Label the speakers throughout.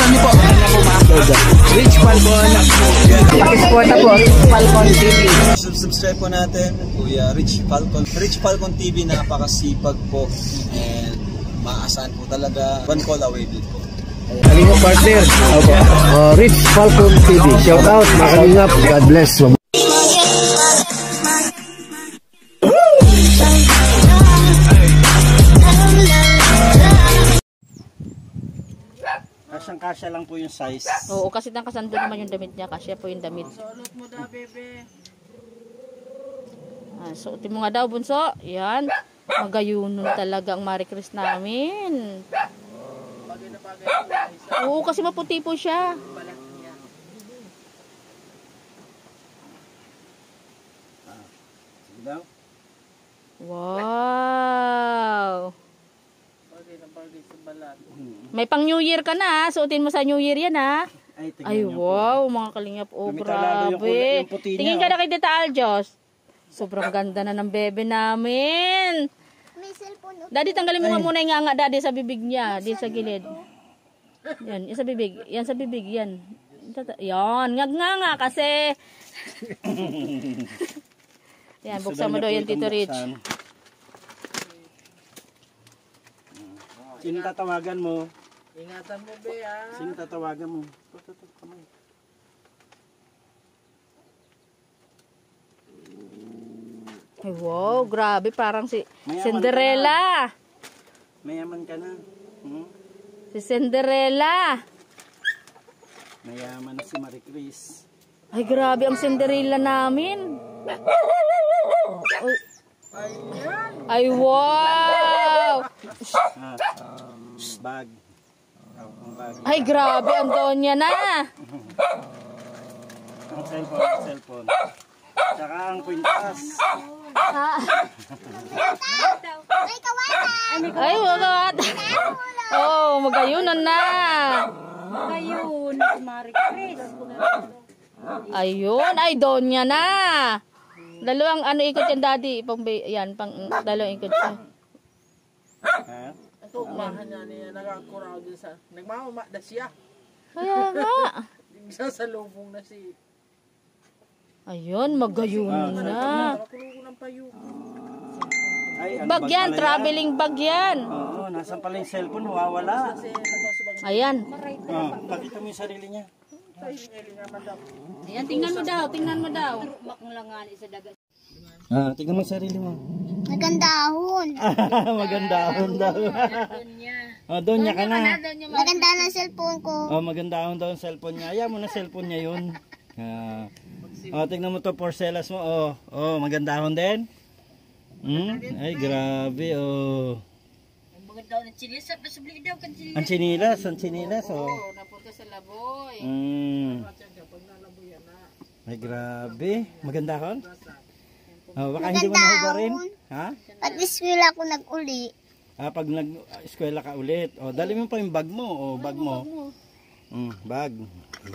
Speaker 1: niyo po. Rich Falcon. Pakisuporta po, Rich Falcon TV.
Speaker 2: Subscribe po natin, Kuya Rich Falcon. Rich Falcon TV, napakasipag po. And maasahan po talaga. One call away din po.
Speaker 3: Kalingap partner. Rich Falcon TV. Shout out, mga kalingap. God bless.
Speaker 2: Kasyang-kasya lang po yung size.
Speaker 4: Oo, kasi nakasando naman yung damit niya. Kasya po yung damit.
Speaker 1: Solot mo daw, bebe.
Speaker 4: Suotin mo nga daw, bunso. Yan. Magayunon talaga ang Marie Chris namin.
Speaker 1: Bagay na bagay.
Speaker 4: Oo, kasi maputi po siya.
Speaker 1: Balat niya.
Speaker 2: Sige daw.
Speaker 4: Wow.
Speaker 1: Bagay na bagay sa balat.
Speaker 4: May pang New Year ka na, ha? Suotin mo sa New Year yan, ha? Ay, wow, mga kalingap. Oh, grabe. Tingin ka na kay Tita Aljos. Sobrang ganda na ng bebe namin.
Speaker 5: May cellphone.
Speaker 4: Daddy, tanggalin mo nga muna yung nga, daddy, sa bibig niya. Di sa gilid. Yan, yan sa bibig. Yan sa bibig, yan. Yan, nga kasi. Yan, buksan mo daw yan, Tito Rich.
Speaker 2: Sino tatawagan mo?
Speaker 1: Ingatan mo, be, ha?
Speaker 2: Sino tatawagan mo? Kamay.
Speaker 4: Ay, wow, grabe, parang si Cinderella.
Speaker 2: Mayaman ka na.
Speaker 4: Si Cinderella.
Speaker 2: Mayaman na si Marie Chris.
Speaker 4: Ay, grabe ang Cinderella namin. Ay, wow.
Speaker 2: Bag.
Speaker 4: Ay, grabe, ang Donya na.
Speaker 2: Ang cellphone. Tsaka ang kwintas.
Speaker 4: Ay, wag. Oh, magayunan na.
Speaker 5: Ayun, Marie Chris.
Speaker 4: Ayun, ay Donya na. Dalawang ano ikot yan, daddy. Yan, dalawang ikot siya.
Speaker 2: Ha?
Speaker 1: Ito, umahan niya niya. Nagkakuraw din sa... Nagmamama na siya.
Speaker 4: Kaya nga.
Speaker 1: Isa sa lubong na si...
Speaker 4: Ayun, magayunan na.
Speaker 1: Nakakulungan ng payo.
Speaker 2: Ay, ano
Speaker 4: Bag yan, traveling bag yan.
Speaker 2: Oo, nasan pala yung cellphone? Wawala.
Speaker 4: Ayan.
Speaker 2: Pakita mo yung sarili niya.
Speaker 4: Ayan, tingnan mo daw.
Speaker 2: Tingnan mo yung sarili mo.
Speaker 5: Magandahon.
Speaker 2: Magandahon daw. Donya ka na.
Speaker 5: Maganda na cellphone ko.
Speaker 2: Magandahon daw ang cellphone niya. Ayaw mo na cellphone niya yun. Tingnan mo to, porcelas mo. Magandahon din. Ay, grabe.
Speaker 5: Maganda na chilisap. Nasubli daw kan chilisap.
Speaker 2: Ang chinilas.
Speaker 4: Napunta sa laboy.
Speaker 2: Ay, grabe. Magandahon? Baka hindi mo nahubarin. Ha?
Speaker 5: Pag eskwela ako nag-uli.
Speaker 2: Pag nag-eskwela ka ulit. Dali mo pa yung bag mo. Bag mo. Bag.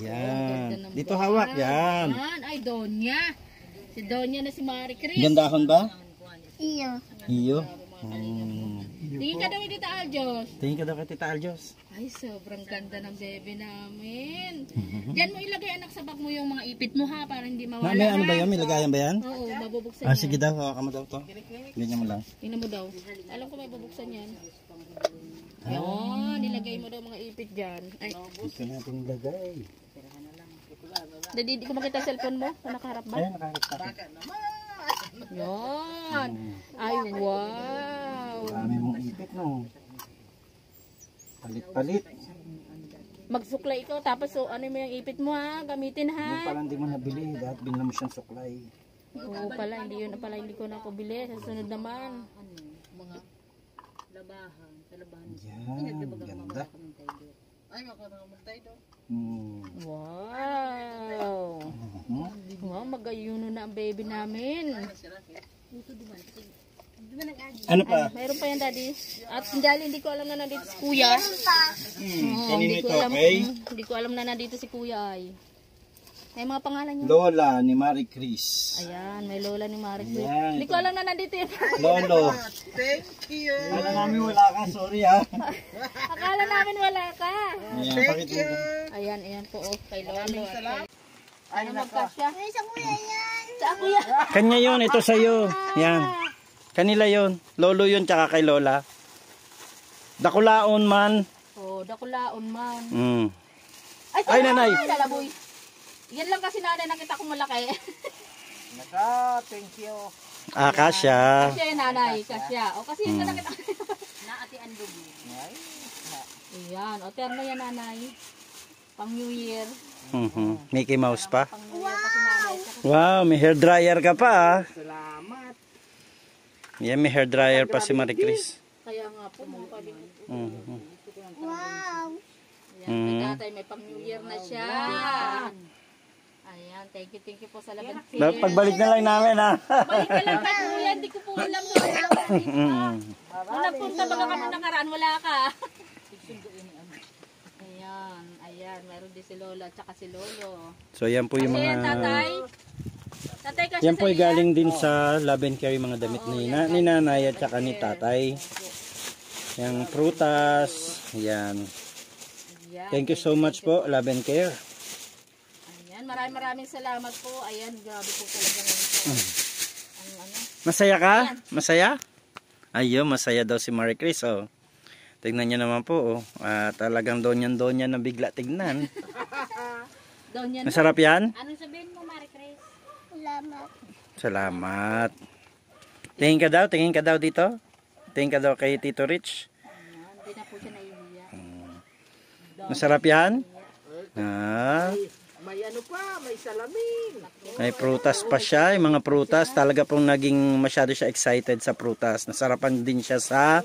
Speaker 2: Yan. Dito hawak. Yan.
Speaker 4: Ay, Donya. Si Donya na si Marie Chris.
Speaker 2: Gandahon ba?
Speaker 5: Iyo.
Speaker 4: Tingin ka daw kay Tita Aljos.
Speaker 2: Tingin ka daw kay Tita Aljos.
Speaker 4: Ay, sobrang ganda ng bebe namin. Diyan mo ilagay, anak, sa bag mo yung mga ipit mo, ha, para hindi mawala.
Speaker 2: May ano ba yan? May lagayan ba yan?
Speaker 4: Oo, mabubuksan yan.
Speaker 2: Sige daw. Hawakan mo daw to. Ganyan mo lang.
Speaker 4: Tingnan mo daw. Alam ko may bubuksan yan. Yan, nilagay mo daw mga ipit dyan. Ay,
Speaker 2: Ito natin lagay.
Speaker 4: Hindi ko makita cellphone mo. Nakaharap ba?
Speaker 2: Ayan, nakaharap ka.
Speaker 4: Yan. Ay, wow.
Speaker 2: Marami mong ipit, no? Palit-palit.
Speaker 4: Magsuklay ikaw, tapos ano mo yung ipit mo, ha? Gamitin,
Speaker 2: Yung
Speaker 4: ha?
Speaker 2: pala hindi mo nabili. Dahil binila mo siyang suklay.
Speaker 4: Oo pala, hindi ko na bili. Sa sunod naman.
Speaker 2: Yan, ganda.
Speaker 1: Ay, makaramatay daw.
Speaker 4: Wow. Wow, magayuno na ang baby namin.
Speaker 2: Ano pa?
Speaker 4: Mayroon pa yan, daddy. At hindi ko alam na nandito si kuya.
Speaker 2: Kanino ito, okay?
Speaker 4: Hindi ko alam na nandito si kuya ay. May mga pangalan niya.
Speaker 2: Lola ni Marie Chris.
Speaker 4: Ayan, may lola ni Marie Chris.
Speaker 2: Ayan.
Speaker 4: Hindi ko alam na nandito yun.
Speaker 2: Lolo.
Speaker 5: Thank you.
Speaker 2: Akala namin wala ka, sorry ha.
Speaker 4: Akala namin wala ka.
Speaker 2: Ayan, pakita.
Speaker 4: Ayan, ayan po. Oh, kay Lolo.
Speaker 5: Ay,
Speaker 4: Ano magkasya?
Speaker 5: Sa kuya yan.
Speaker 4: Sa kuya.
Speaker 2: Kanya yun, ito sa'yo. Yan. Kanila yun. Lolo yun, tsaka kay Lola. Dakulaon man.
Speaker 4: Oh, dakulaon man.
Speaker 2: Mm.
Speaker 4: Ay,
Speaker 2: nanay.
Speaker 4: Lalaboy. Yan lang kasi nanay nakita ko malaki.
Speaker 5: Naka, thank you.
Speaker 2: Kasya.
Speaker 4: Kasya yung nanay, kasya. O kasi yun nakita ko.
Speaker 5: Naati ang dugo.
Speaker 4: Ayan, o terno yan nanay. Pang New Year.
Speaker 2: Mickey Mouse pa.
Speaker 4: Pang New Year kasi nanay.
Speaker 2: Wow, may hair dryer ka pa ah.
Speaker 5: Salamat.
Speaker 2: Yan, may hair dryer pa si Marie Chris.
Speaker 4: Kaya nga po, mga kalimut.
Speaker 5: Wow.
Speaker 4: Ayan, may tatay, may pang New Year na siya. Ayan, thank you po sa laban.
Speaker 2: Pagbalik na lang namin ha.
Speaker 4: Balik ka lang kay kuya, hindi ko po alam doon. Kung nagpunta baga ka nung nakaraan, wala ka. Ayan, ayan, meron din si Lola at saka si Lolo.
Speaker 2: So yan po yung
Speaker 4: Ayan,
Speaker 2: mga...
Speaker 4: tatay. Tatay kasi
Speaker 2: Yan po ay galing din sa Love and Care, mga damit ni nanay at saka ni tatay. Yung prutas. Yan. Thank you so much po, Love and Care.
Speaker 4: Ayan, maraming salamat po. Ayan, grabe po talaga ngayon po. Ang ano.
Speaker 2: Masaya ka? Masaya? Ayun, masaya daw si Marie Chris. Oh. Tignan niyo naman po. Oh. Talagang donyan na bigla tignan.
Speaker 4: Doon yan.
Speaker 2: Masarap yan?
Speaker 4: Anong sabihin mo, Marie Chris?
Speaker 5: Salamat.
Speaker 2: Salamat. Tingin ka daw dito. Tingin ka daw kay Tito Rich.
Speaker 4: Ayan, hindi na po siya nahihiya.
Speaker 2: Masarap yan?
Speaker 5: May ano pa, may salamin.
Speaker 2: May prutas pa siya. Yung mga prutas, talaga pong naging masyado siya excited sa prutas. Nasarapan din siya sa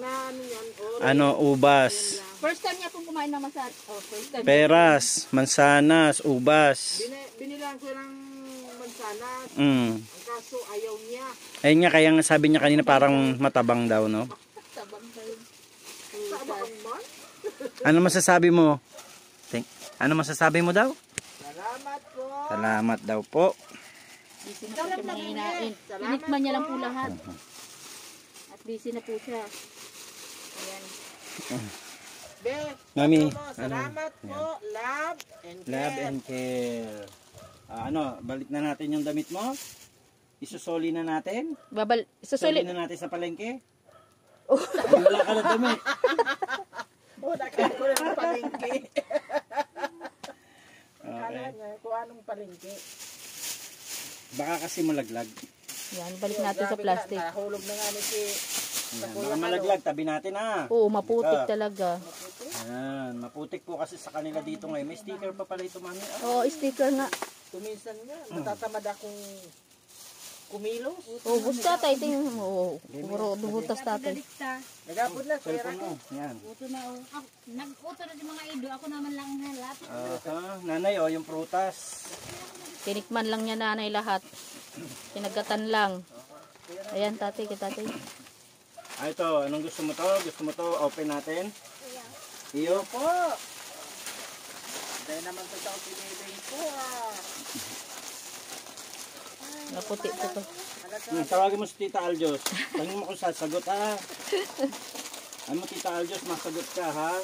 Speaker 2: ubas.
Speaker 4: First time niya pong kumain ng masarap. Oh, first time.
Speaker 2: Peras, mansanas, ubas.
Speaker 5: Binilang ko ng mansanas.
Speaker 2: Mm.
Speaker 5: Ang kaso ayaw niya.
Speaker 2: Ayun nga, kaya nga sabi niya kanina parang matabang daw, no?
Speaker 4: Sabang kayo.
Speaker 5: Sabang man.
Speaker 2: Ano masasabi mo? Ano masasabi mo daw?
Speaker 5: Salamat po.
Speaker 2: Salamat daw po.
Speaker 4: Busy na po siya mahinain. Inikman niya lang po lahat. At busy na po siya. Ayan.
Speaker 5: Be,
Speaker 2: Mami,
Speaker 5: salamat po. Love and care.
Speaker 2: Love and Care. Balik na natin yung damit mo? Isusoli na natin?
Speaker 4: Susuli.
Speaker 2: Soli na natin sa palengke? Ay, wala ka na damit.
Speaker 5: Nakakala ko ng palengke. Akala
Speaker 2: Okay.
Speaker 5: niya kung anong palengke.
Speaker 2: Baka kasi malaglag.
Speaker 4: Yan, balik natin sa plastic.
Speaker 5: Nahulog na nga ni si
Speaker 2: Ayan, baka malaglag, tabi natin ha.
Speaker 4: Oo, maputik talaga.
Speaker 2: Ayan, maputik po kasi sa kanila dito ngayon. May sticker pa pala ito, mami.
Speaker 4: Oo, sticker nga.
Speaker 5: Kuminsan nga, natatamad akong kumilos.
Speaker 4: Oo, buta tayo. Tingnan mo. Oo, dubutas tatay.
Speaker 5: Nagapod na, pera
Speaker 2: Cellphone
Speaker 5: ko.
Speaker 2: mo. Yan.
Speaker 6: Uto na oh. Nag-uto na si mga ido. Ako naman lang halap.
Speaker 2: Nanay, yung prutas.
Speaker 4: Tinikman lang niya nanay lahat. Pinagatan lang. Ayan, tatay, tatay.
Speaker 2: Ito, anong gusto mo to? Gusto mo to? Open natin? Iyo po.
Speaker 5: Dahil naman sa taong pinibig ko
Speaker 4: Naputi po to.
Speaker 2: Tawagin mo si Tita Aljos. Tangin mo kung sasagot ha. Ano mo Tita Aljos, masagot ka ha.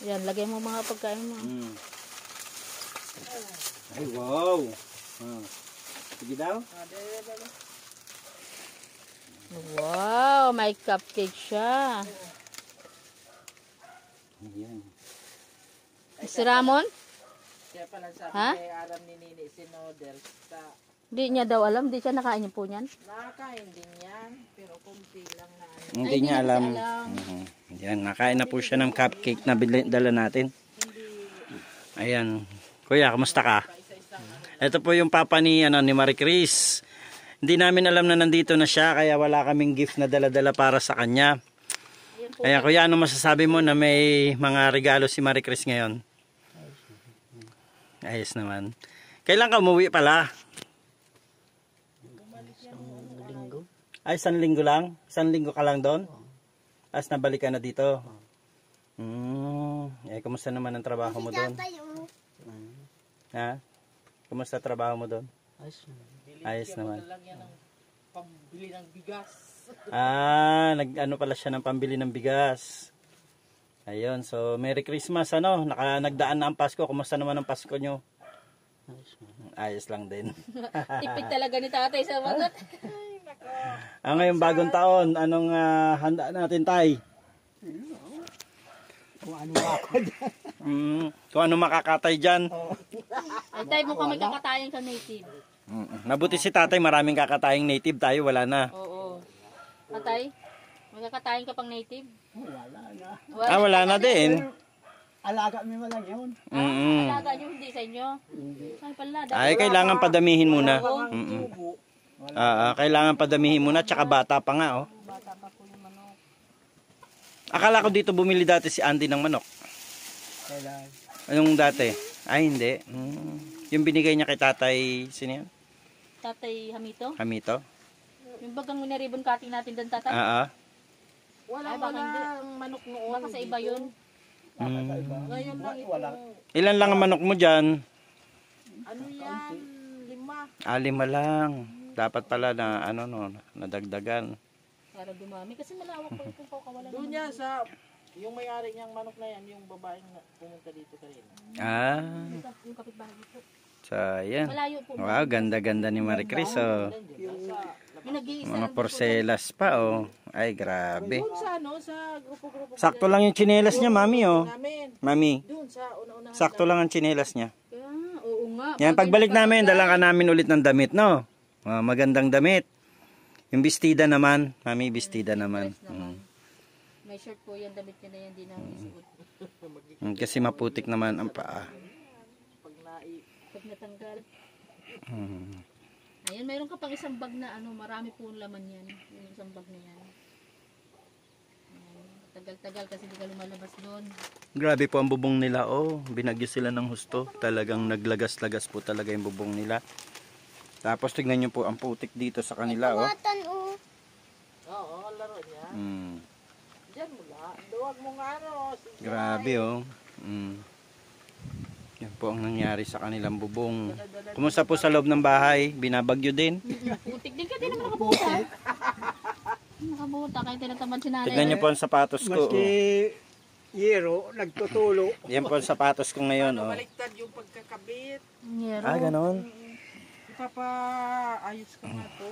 Speaker 4: Ayan, lagay mo mga pagkain mo.
Speaker 2: Ay, wow. Sige daw.
Speaker 4: Wow, may cupcake siya.
Speaker 2: Ayan.
Speaker 4: Si Ramon?
Speaker 5: Kaya pala sabi
Speaker 4: Ha?
Speaker 5: kay alam ni Nini si Noodles sa
Speaker 4: Di niya daw alam. Di siya nakain niyo po niyan.
Speaker 5: nakakain din yan, pero kunti lang na ano.
Speaker 2: Hindi niya alam. Yan, nakain na po siya ng cupcake na dala natin. Ayan. Kuya, kamusta ka? Ito po yung papa ni Marie Chris. Hindi namin alam na nandito na siya, kaya wala kaming gift na dala-dala para sa kanya. Kaya kuya, ano masasabi mo na may mga regalo si Marie Chris ngayon? Ayos naman. Kailan ka umuwi pala? Ay, 1 linggo lang? 1 linggo ka lang doon? As nabalik ka na dito? Kumusta naman ang trabaho mo doon? Ha? Kumusta trabaho mo doon? Ayos naman.
Speaker 1: Pambili ng bigas.
Speaker 2: Nag-ano pala siya ng pambili ng bigas. Ayun, so Merry Christmas ano. Nagdaan na ang Pasko. Kumusta naman ang Pasko nyo? Ayos lang din.
Speaker 4: Tipid talaga ni tatay sa magot.
Speaker 2: Ngayong bagong taon, anong handa natin, tay?
Speaker 1: Kung ano ako dyan.
Speaker 2: Kung ano makakatay dyan.
Speaker 4: Ay tayo mukhang may kakatayan sa native.
Speaker 2: Mabuti si tatay, maraming kakatayang native, tayo wala na.
Speaker 4: Oo. Tatay, may kakatayan ka pang native?
Speaker 1: Wala na.
Speaker 2: Wala na din.
Speaker 1: Alaga mo lang yun.
Speaker 4: Alaga nyo, hindi sa inyo? Ay pala.
Speaker 2: Ay, kailangan padamihin muna. Kailangan padamihin muna, tsaka bata pa nga, oh.
Speaker 4: Bata pa po yung manok.
Speaker 2: Akala ko dito bumili dati si Andy ng manok.
Speaker 1: Kailangan.
Speaker 2: Anong dati? Ay, hindi. Yung binigay niya kay tatay, sino yan?
Speaker 4: Tatay Hamito?
Speaker 2: Hamito?
Speaker 4: Yung bagang minaribon cutting natin doon, tatay?
Speaker 1: Wala
Speaker 4: Ay, baka hindi.
Speaker 1: manok noon.
Speaker 4: Baka sa iba yun.
Speaker 1: Ngayon lang ito. Wala.
Speaker 2: Ilan lang ang manok mo dyan?
Speaker 1: Ano yan? 5.
Speaker 2: 5 lang. Dapat pala na, nadagdagan.
Speaker 4: Para dumami. Kasi malawak po yung kawalan.
Speaker 1: Doon niya sa yung may-ari niyang manok na yan, yung babaeng pumunta dito kanina.
Speaker 4: Yung kapitbahay dito.
Speaker 2: So, ayan.
Speaker 4: Malayo po.
Speaker 2: Wow, ganda-ganda ni Marie Chris, oh.
Speaker 4: Yung nag-iisa.
Speaker 2: Mga porcelas pa, oh. Ay, grabe.
Speaker 1: Doon sa sa grupo-grupo
Speaker 2: Sakto lang yung tsinelas niya, mami, oh.
Speaker 1: namin.
Speaker 2: Mami,
Speaker 1: Doon sa una-una.
Speaker 2: sakto lang ang tsinelas niya.
Speaker 4: Oo nga.
Speaker 2: Yan, pagbalik namin, dala ka namin ulit ng damit, no? Magandang damit. Yung bestida naman, mami, bestida naman.
Speaker 4: May shirt po yan, damit niya na yan, di namin isuot.
Speaker 2: Kasi maputik naman ang paa.
Speaker 4: Pag natanggal. Ayun, mayroon ka pang isang bag na marami po laman yan. Yung isang bag na yan. Tagal-tagal kasi di ka lumalabas doon.
Speaker 2: Grabe po ang bubong nila, oh. Binagyo sila ng husto. Talagang naglagas-lagas po talaga yung bubong nila. Tapos tignan nyo po ang putik dito sa kanila, oh.
Speaker 1: Oo, laro niya. Diyan mo lang. Duwag mo nga
Speaker 2: Grabe, oh. Yan po ang nangyari sa kanilang bubong. Kumusta po sa loob ng bahay? Binabagyo din?
Speaker 4: Putik din ka, di naman nakabuta. Nakabuta, kahit tinatamad si nanay.
Speaker 2: Tignan nyo po ang sapatos ko, oh.
Speaker 1: Yero, nagtutulo.
Speaker 2: Yan po ang sapatos ko ngayon, oh.
Speaker 1: Baliktad yung pagkakabit.
Speaker 4: Yero.
Speaker 2: Ganon.
Speaker 1: Ipapa-ayos ko nga to.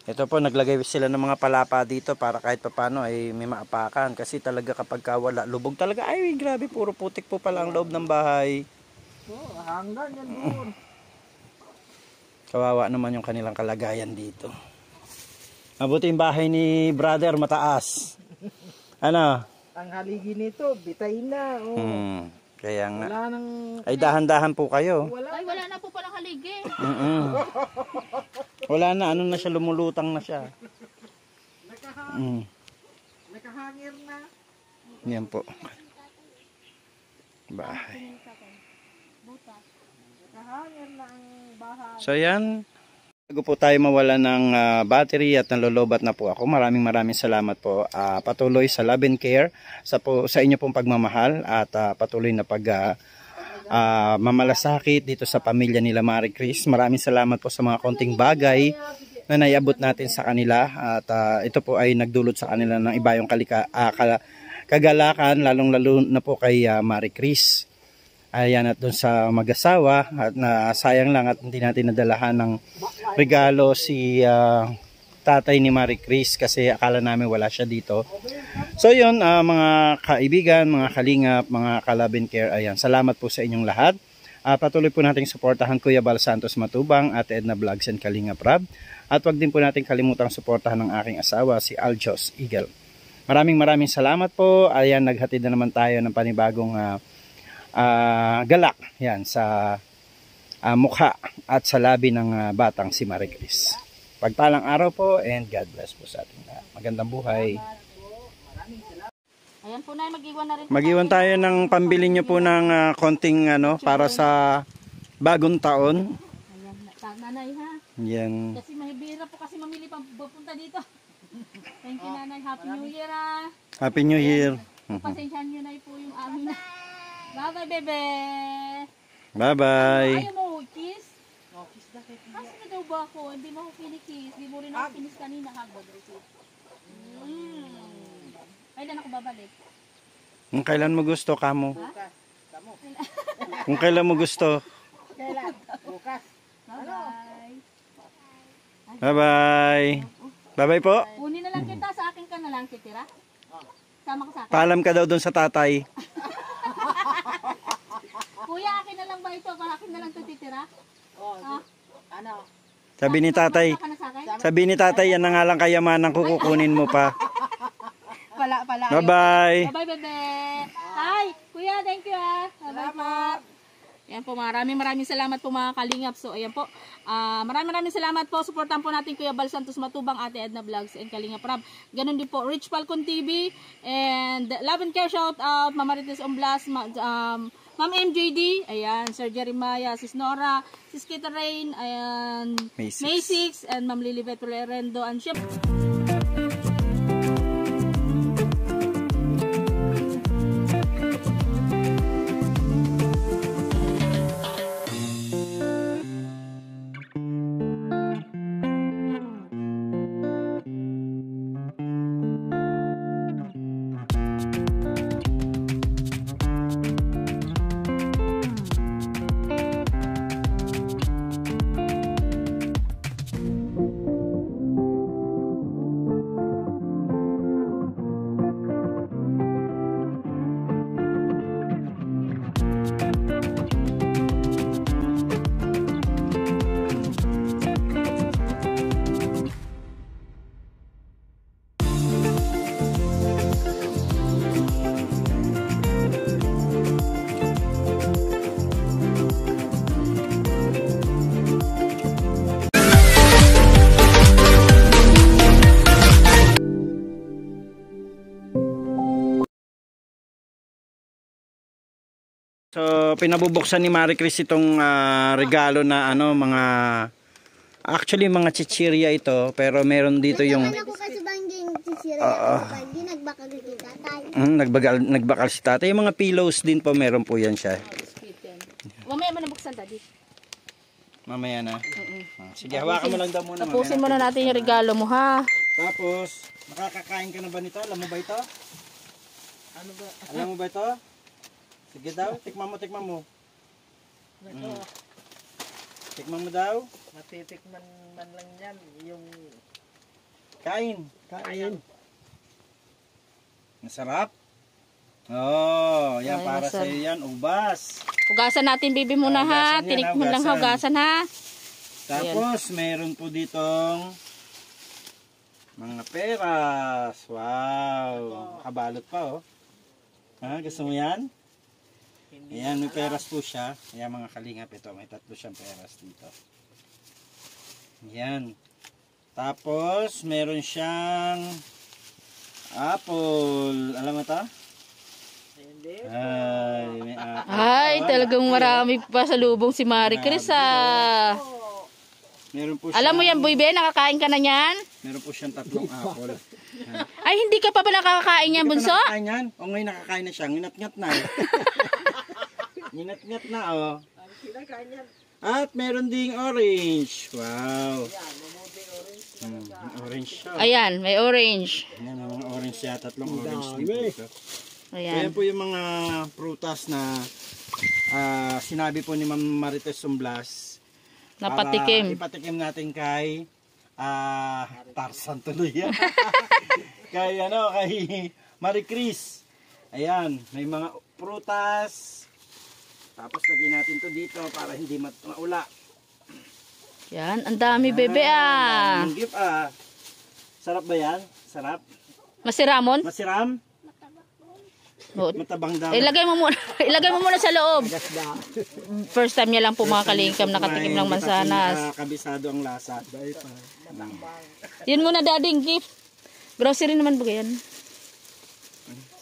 Speaker 2: Ito po, naglagay sila ng mga palapa dito para kahit papano ay may maapakan. Kasi talaga kapag wala, lubog talaga. Ay, grabe, puro putik po pala ang loob ng bahay.
Speaker 1: Hanggang yan doon.
Speaker 2: Kawawa naman yung kanilang kalagayan dito. Mabuti yung bahay ni brother, mataas. Ano?
Speaker 1: Ang haligi nito, bitay na.
Speaker 2: Kaya nga.
Speaker 1: Wala nang...
Speaker 2: Ay, dahan-dahan po kayo.
Speaker 4: Ay, wala na po palang haligi.
Speaker 2: Wala na, na siya, lumulutang na siya.
Speaker 1: Nakahangir na.
Speaker 2: Yan po. Bahay.
Speaker 1: Nakahangir na ang bahay.
Speaker 2: So yan. Bago po tayo mawala ng battery at nalolobat na po ako. Maraming salamat po. Patuloy sa love and care sa inyo pong pagmamahal at patuloy na mamalasakit dito sa pamilya nila Marie Chris. Maraming salamat po sa mga konting bagay na naiabot natin sa kanila at ito po ay nagdulot sa kanila ng iba yung kagalakan lalong-lalo na po kay Marie Chris. Ayan, at doon sa mag-asawa at sayang lang at hindi natin nadalahan ng regalo si tatay ni Marie Chris kasi akala namin wala siya dito. So yun, mga kaibigan, mga kalingap, mga kalabin care, ayan, salamat po sa inyong lahat. Patuloy po nating suportahan Kuya Bal Santos Matubang, Ate Edna Vlogs and Kalingap Rab. At wag din po natin kalimutang suportahan ng aking asawa, si Aljos Eagle. Maraming salamat po. Ayan, naghatid na naman tayo ng panibagong galak yan sa mukha at sa labi ng batang si Marie Chris. Pagpalang araw po and God bless po sa ating lahat. Magandang buhay.
Speaker 4: Ayan po na, mag-iwan na rin.
Speaker 2: Mag-iwan tayo ng pambili nyo po ng konting para sa bagong taon.
Speaker 4: Ayan, nanay ha.
Speaker 2: Yan.
Speaker 4: Kasi mahibira po kasi mamili pa pupunta dito. Thank you nanay. Happy New Year ha.
Speaker 2: Happy New Year.
Speaker 4: Pasensyahan nyo na po yung amin. Bye bye bebe.
Speaker 2: Bye-bye.
Speaker 4: Ayaw mo kiss? Kiss na kiss. Kasi na daw ba ako? Hindi mo ako kinikiss. Hindi mo rin ako kinis kanina. Hagod. Kailan ako babalik?
Speaker 2: Kung kailan mo gusto, kamo. Kung kailan mo gusto.
Speaker 4: Bye-bye.
Speaker 2: Bye-bye. Bye-bye po.
Speaker 4: Kunin na lang kita. Sa akin ka na lang kitira. Sama ka sa akin.
Speaker 2: Paalam ka daw doon sa tatay.
Speaker 4: Kuya, akin na lang ba ito? Akin na lang ito titira?
Speaker 2: Sabi ni tatay.
Speaker 4: Baka na sa akin?
Speaker 2: Sabi ni tatay, yan na nga lang kayamanan ko, kukunin mo pa.
Speaker 4: Pala.
Speaker 2: Bye-bye.
Speaker 4: Bye-bye, bebe. Hi, kuya, thank you ah. Bye-bye. Ayan po, maraming salamat po mga kalingap. So, ayan po. Maraming salamat po. Supportan po natin Kuya Bal Santos Matubang, Ate Edna Vlogs, and Kalingap Rab. Ganon din po, Rich Falcon TV, and Love and Care shout out, Mama Rites Omblas, Ma'am MJD, ayan, Sir Jeremiah, Sis Nora, Sis Kita Rain, ayan, May 6, and Ma'am Lilibet Lerendo, and syempre,
Speaker 2: So, pinabubuksan ni Marie Chris itong regalo na actually mga chichirya ito, pero meron dito yung
Speaker 7: Ako kasi bangging chichirya hindi nagbakal si tatay.
Speaker 2: nagbakal si tatay. Yung mga pillows din po, meron po yan siya.
Speaker 4: mamaya mo nabuksan, daddy.
Speaker 2: Mamaya na. Sige, hawakan mo lang daw muna.
Speaker 4: Tapusin mo na natin yung regalo mo, ha?
Speaker 2: Tapos, nakakakain ka na ba nito? Alam mo ba ito? Alam mo ba ito? Sige daw, tikman mo. Tikman mo daw.
Speaker 1: Matitikman man lang yan, yung...
Speaker 2: Kain. Masarap? Oh, yan.
Speaker 4: Ay,
Speaker 2: para
Speaker 4: masarap.
Speaker 2: sa iyo yan, ubas.
Speaker 4: Hugasan natin, baby, muna, ha?
Speaker 2: Hugasan yan,
Speaker 4: Tinik mo lang, hugasan, ha?
Speaker 2: Tapos, meron po ditong mga peras. Wow. Kabalot pa, oh. Gusto mo yan? Ayan, may peras po siya. Ayan, mga kalingap ito. May 3 siyang peras dito. Ayan. Tapos, meron siyang apple. Alam mo ito? Ay, may apple.
Speaker 4: Ay, talagang marami pa sa lubong si Marie Chris, ah.
Speaker 2: Meron po
Speaker 4: Alam mo yan, Boy Ben, nakakain ka na yan?
Speaker 2: Meron po siyang 3 apple.
Speaker 4: Ay, hindi ka pa ba nakakain yan, bunso?
Speaker 2: Nakakain yan? O ngayon nakakain na siya. Nginat-ngat na. Nginat-ngat na, oh. At meron ding orange. Wow. Orange siya.
Speaker 4: Ayan, may orange.
Speaker 2: Ayan, may mga orange siya. 3 orange dito.
Speaker 4: Ayan.
Speaker 2: Ayan po yung mga prutas na sinabi po ni Ma'am Marites Omblas.
Speaker 4: Napatikim.
Speaker 2: Ipatikim natin kay Tarzan tuloy yan. kay Marie Chris. Ayan, may mga prutas. Tapos lagyan natin to dito para hindi maula.
Speaker 4: Yan, ang dami, bebe, ah.
Speaker 2: Ang gift, sarap ba yan? Sarap?
Speaker 4: Masiramon?
Speaker 2: Masiram?
Speaker 4: Oo.
Speaker 2: Matabang daw.
Speaker 4: Ilagay mo muna sa loob. First time niya lang po mga kalingkam nakatikim ng mansanas.
Speaker 2: Kabisado ang lasa.
Speaker 4: Yun muna, dading gift. Grocery naman ba yan?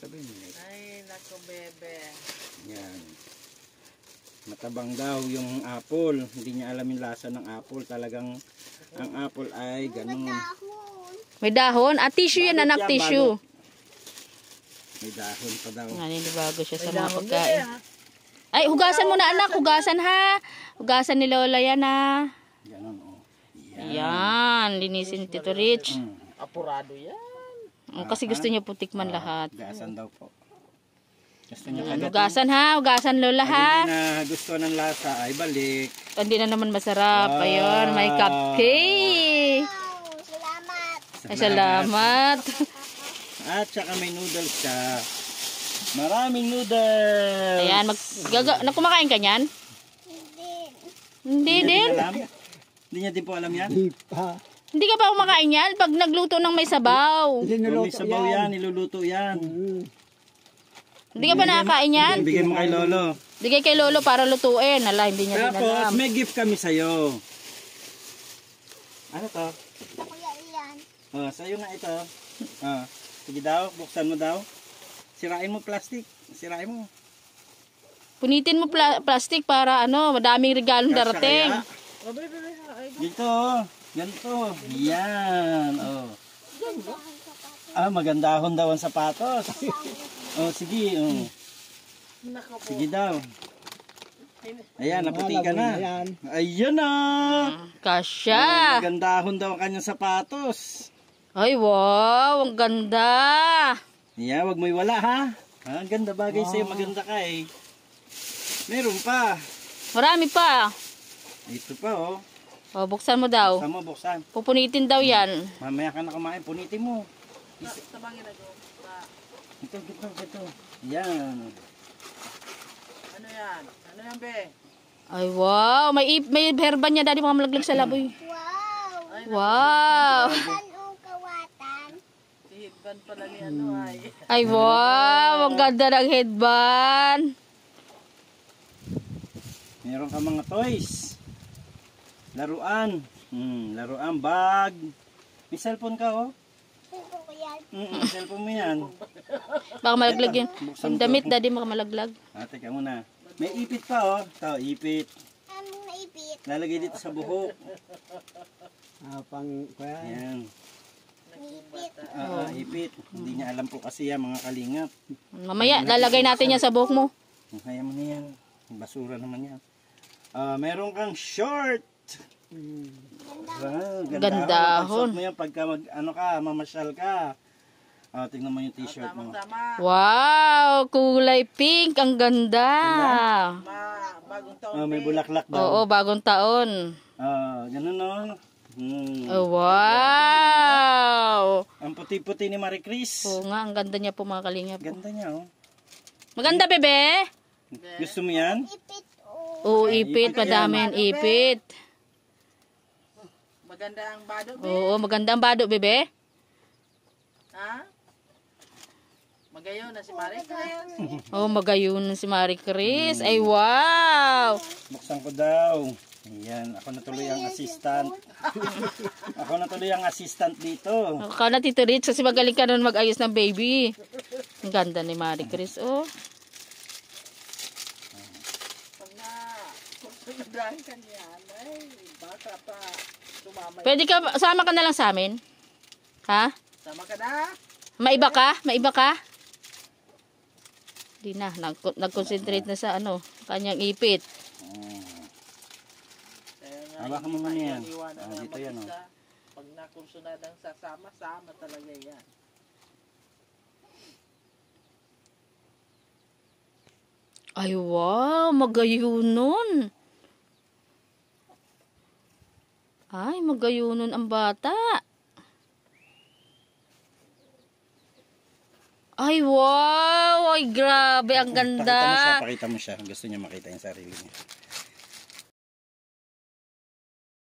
Speaker 2: Sabihin mo.
Speaker 1: Ay, naku, bebe.
Speaker 2: Yan. Matabang daw yung apple. Hindi niya alam yung lasa ng apple. Talagang ang apple ay ganun.
Speaker 4: May dahon? Tissue yan, anak, tissue.
Speaker 2: May dahon pa daw.
Speaker 4: Naninibago siya sa mga pagkain. Ay, hugasan mo na anak. Hugasan ha. Hugasan ni Lola yan ha.
Speaker 2: Ganon, oh.
Speaker 4: Yan. Linisin Tito Rich.
Speaker 1: Apurado yan.
Speaker 4: Kasi gusto niya po tikman lahat.
Speaker 2: Hugasan daw po. Gusto niya kagatin.
Speaker 4: Hugasan ha. Hugasan Lola ha.
Speaker 2: Pag hindi na gusto ng lasa, ay balik.
Speaker 4: Hindi na naman masarap. Ayun, may cupcake.
Speaker 7: Wow, salamat.
Speaker 4: Ay, salamat.
Speaker 2: At saka may noodles siya. Maraming noodles.
Speaker 4: Ayan, kumakain ka niyan? Hindi din.
Speaker 2: Alam? Hindi niya din po alam yan?
Speaker 4: Hindi ka pa kumakain yan pag nagluto ng may sabaw.
Speaker 2: Kung may sabaw yan, niluluto yan.
Speaker 4: Hindi ka ba nakakain yan?
Speaker 2: Bigay mo kay Lolo.
Speaker 4: Bigay kay Lolo para lutuin. Ala, hindi niya din
Speaker 2: Tapos,
Speaker 4: alam.
Speaker 2: may gift kami sa'yo. Ano to?
Speaker 7: Kuya iyan.
Speaker 2: Oh, sa'yo na ito. Oh, sige daw, buksan mo daw. Sirain mo plastic. Sirain mo.
Speaker 4: Punitin mo plastic para madaming regalong darating.
Speaker 2: Dito, ganito. Yan. Oh. Magandahon daw ang sapatos. Oh, sige. Oh. Sige daw. Ayan, naputi ka na. Ayan na.
Speaker 4: Kasya.
Speaker 2: Magandahon daw ang kanyang sapatos.
Speaker 4: Ay, wow. Ang ganda.
Speaker 2: Yeah, wag mo iwala ha. Ang ganda bagay sa'yo. Maganda ka eh. Meron pa.
Speaker 4: Marami pa.
Speaker 2: Ito pa oh.
Speaker 4: O, buksan mo daw.
Speaker 2: Buksan mo, buksan.
Speaker 4: Pupunitin daw yan.
Speaker 2: Mamaya ka na kumain, punitin mo. Ito. Yan.
Speaker 1: Ano yan? Ano yan, be?
Speaker 4: Ay, wow. May herba niya daddy mga malaglag sa laboy.
Speaker 7: Wow.
Speaker 4: Wow.
Speaker 7: Anong kawatan?
Speaker 1: Si Hidban pala ni ano ay.
Speaker 4: Ay, wow. Ang ganda ng headband.
Speaker 2: Meron ka mga toys. Laruan. Laruan, bag. May cellphone ka oh.
Speaker 7: Ito ko yan.
Speaker 2: Cellphone mo yan.
Speaker 4: Baka malaglag yun.
Speaker 2: Buksan
Speaker 4: Yung damit daddy baka malaglag.
Speaker 2: Teka muna. May ipit pa oh. Ito, ipit.
Speaker 7: Anong naipit?
Speaker 2: Lalagay dito sa buhok.
Speaker 3: Kaya,
Speaker 2: Yan.
Speaker 7: Naipit.
Speaker 2: Ipit. Hindi niya alam po kasi yan mga kalingap.
Speaker 4: Mamaya, lalagay natin yan sa buhok mo.
Speaker 2: Kaya mo na yan. Basura naman yan. Meron kang short.
Speaker 4: Gandahon.
Speaker 2: Suot mo yan pagka mamasyal ka. Tingnan mo yung t-shirt mo.
Speaker 4: Wow, kulay pink. Ang ganda.
Speaker 1: Bagong taon.
Speaker 2: May bulaklak daw.
Speaker 4: Oo, bagong taon.
Speaker 2: Ganun no.
Speaker 4: Oh, wow.
Speaker 2: Ang puti-puti ni Marie Chris.
Speaker 4: Oo nga, ang ganda niya po mga kalingap.
Speaker 2: Ganda niya oh.
Speaker 4: Maganda, bebe.
Speaker 2: Gusto mo yan?
Speaker 7: Ipit.
Speaker 4: Oo,
Speaker 7: Oh.
Speaker 4: ipit. Madaming ipit.
Speaker 1: Maganda ang bado, be.
Speaker 4: Oo, maganda ang bado, bebe.
Speaker 1: Ha? Magayon na si Marika.
Speaker 4: Oh, magayon si Marie Chris. Ay, wow.
Speaker 2: Buksan ko daw. Ayan, ako na tuloy ang assistant. Ako na tuloy ang assistant dito.
Speaker 4: Ikaw na, Tito Rich, kasi magaling ka nun mag-ayos ng baby. Ang ganda ni Marie Chris, oh.
Speaker 1: Susunadahan ka niya. Ay, baka pa. Tumamay.
Speaker 4: Pwede ka, sama ka na lang sa amin. Ha?
Speaker 1: Sama ka na.
Speaker 4: Maiba ka? Maiba ka? Di na, nag-concentrate na sa kanyang ipit.
Speaker 2: Hawakan mo muna yan.
Speaker 1: Iwanan na
Speaker 2: Dito yan oh.
Speaker 1: mag-isa. Pag nakursunadang sasama, sama talaga yan.
Speaker 4: Ay, wow, magayunon. Ay, magayunon ang bata. Ay, wow! Ay, grabe, ang ganda.
Speaker 2: Pakita mo siya. Gusto niya makita yung sarili niya.